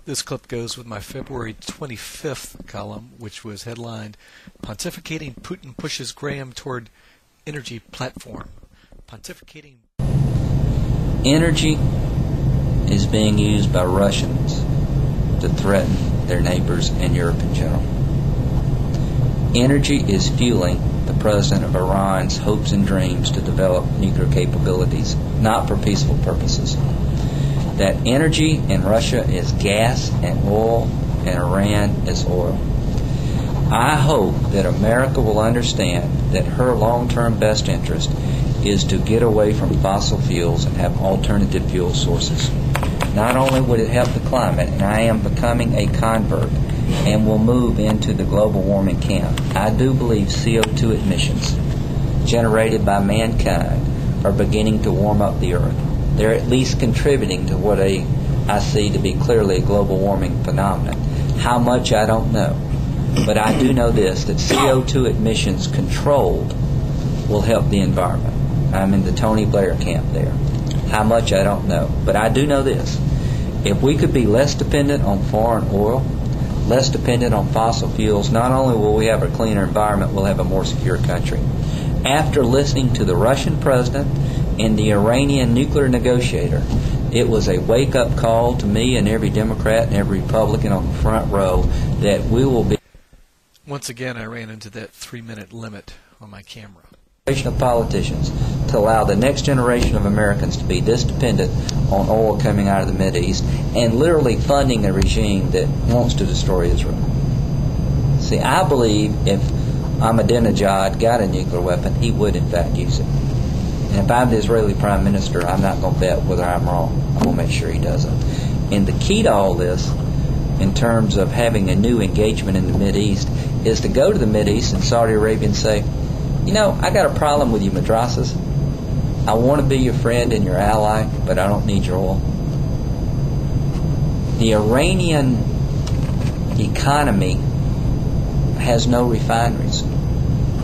This clip goes with my February 25th column, which was headlined, Pontificating Putin Pushes Graham Toward Energy Platform. Pontificating. Energy is being used by Russians to threaten their neighbors and Europe in general. Energy is fueling the president of Iran's hopes and dreams to develop nuclear capabilities, not for peaceful purposes. That energy in Russia is gas and oil, and Iran is oil. I hope that America will understand that her long-term best interest is to get away from fossil fuels and have alternative fuel sources. Not only would it help the climate, and I am becoming a convert and will move into the global warming camp, I do believe CO2 emissions generated by mankind are beginning to warm up the earth. They're at least contributing to what I see to be clearly a global warming phenomenon. How much, I don't know. But I do know this, that CO2 emissions controlled will help the environment. I'm in the Tony Blair camp there. How much, I don't know. But I do know this. If we could be less dependent on foreign oil, less dependent on fossil fuels, not only will we have a cleaner environment, we'll have a more secure country. After listening to the Russian president and the Iranian nuclear negotiator, it was a wake-up call to me and every Democrat and every Republican on the front row that we will be... Once again, I ran into that 3-minute limit on my camera. ...of politicians to allow the next generation of Americans to be this dependent on oil coming out of the Mideast and literally funding a regime that wants to destroy Israel. See, I believe if Ahmadinejad got a nuclear weapon, he would in fact use it. And if I'm the Israeli Prime Minister, I'm not going to bet whether I'm wrong. I'm going to make sure he doesn't. And the key to all this, in terms of having a new engagement in the Mideast, is to go to the Mideast and Saudi Arabia and say, you know, I got a problem with you madrasas. I want to be your friend and your ally, but I don't need your oil. The Iranian economy has no refineries.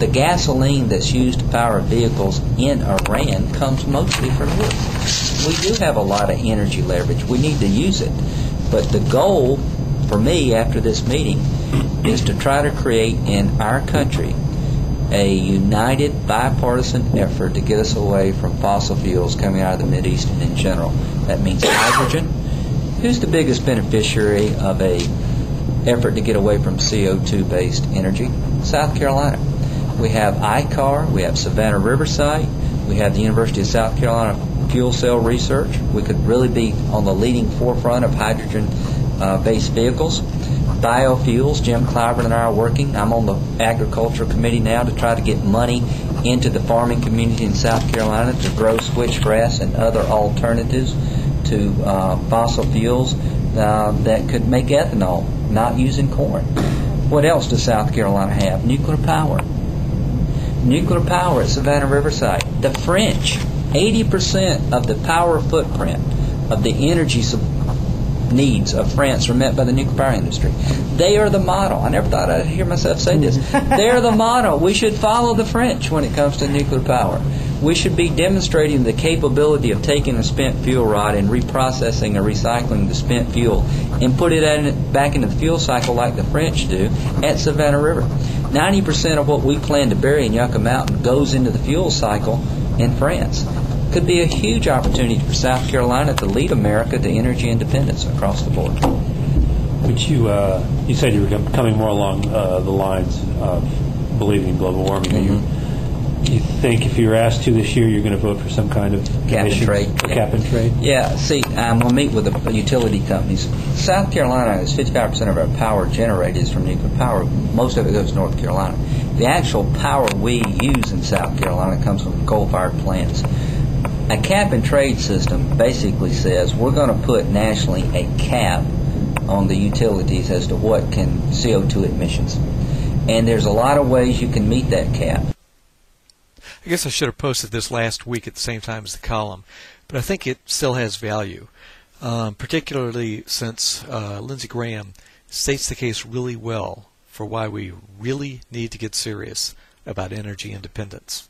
The gasoline that's used to power vehicles in Iran comes mostly from Europe. We do have a lot of energy leverage. We need to use it. But the goal for me after this meeting is to try to create in our country a united bipartisan effort to get us away from fossil fuels coming out of the Mideast and in general. That means hydrogen. Who's the biggest beneficiary of a effort to get away from CO2-based energy? South Carolina. We have ICAR, we have Savannah Riverside, we have the University of South Carolina fuel cell research. We could really be on the leading forefront of hydrogen-based vehicles. Biofuels, Jim Clyburn and I are working. I'm on the Agriculture Committee now to try to get money into the farming community in South Carolina to grow switchgrass and other alternatives to fossil fuels that could make ethanol, not using corn. What else does South Carolina have? Nuclear power. Nuclear power at Savannah Riverside. The French, 80% of the power footprint of the energy needs of France are met by the nuclear power industry. They are the model. I never thought I'd hear myself say this. They're the model. We should follow the French when it comes to nuclear power. We should be demonstrating the capability of taking a spent fuel rod and reprocessing or recycling the spent fuel and put it back into the fuel cycle like the French do at Savannah River. 90% of what we plan to bury in Yucca Mountain goes into the fuel cycle in France. Could be a huge opportunity for South Carolina to lead America to energy independence across the board. But you said you were coming more along the lines of believing in global warming. Mm-hmm. You think if you were asked to this year, you're going to vote for some kind of cap and trade? Cap and trade? Yeah. See, we'll meet with the utility companies. South Carolina is 55% of our power generated is from nuclear power. Most of it goes to North Carolina. The actual power we use in South Carolina comes from coal-fired plants. A cap and trade system basically says we're going to put nationally a cap on the utilities as to what can CO2 emissions. And there's a lot of ways you can meet that cap. I guess I should have posted this last week at the same time as the column, but I think it still has value, particularly since Lindsey Graham states the case really well for why we really need to get serious about energy independence.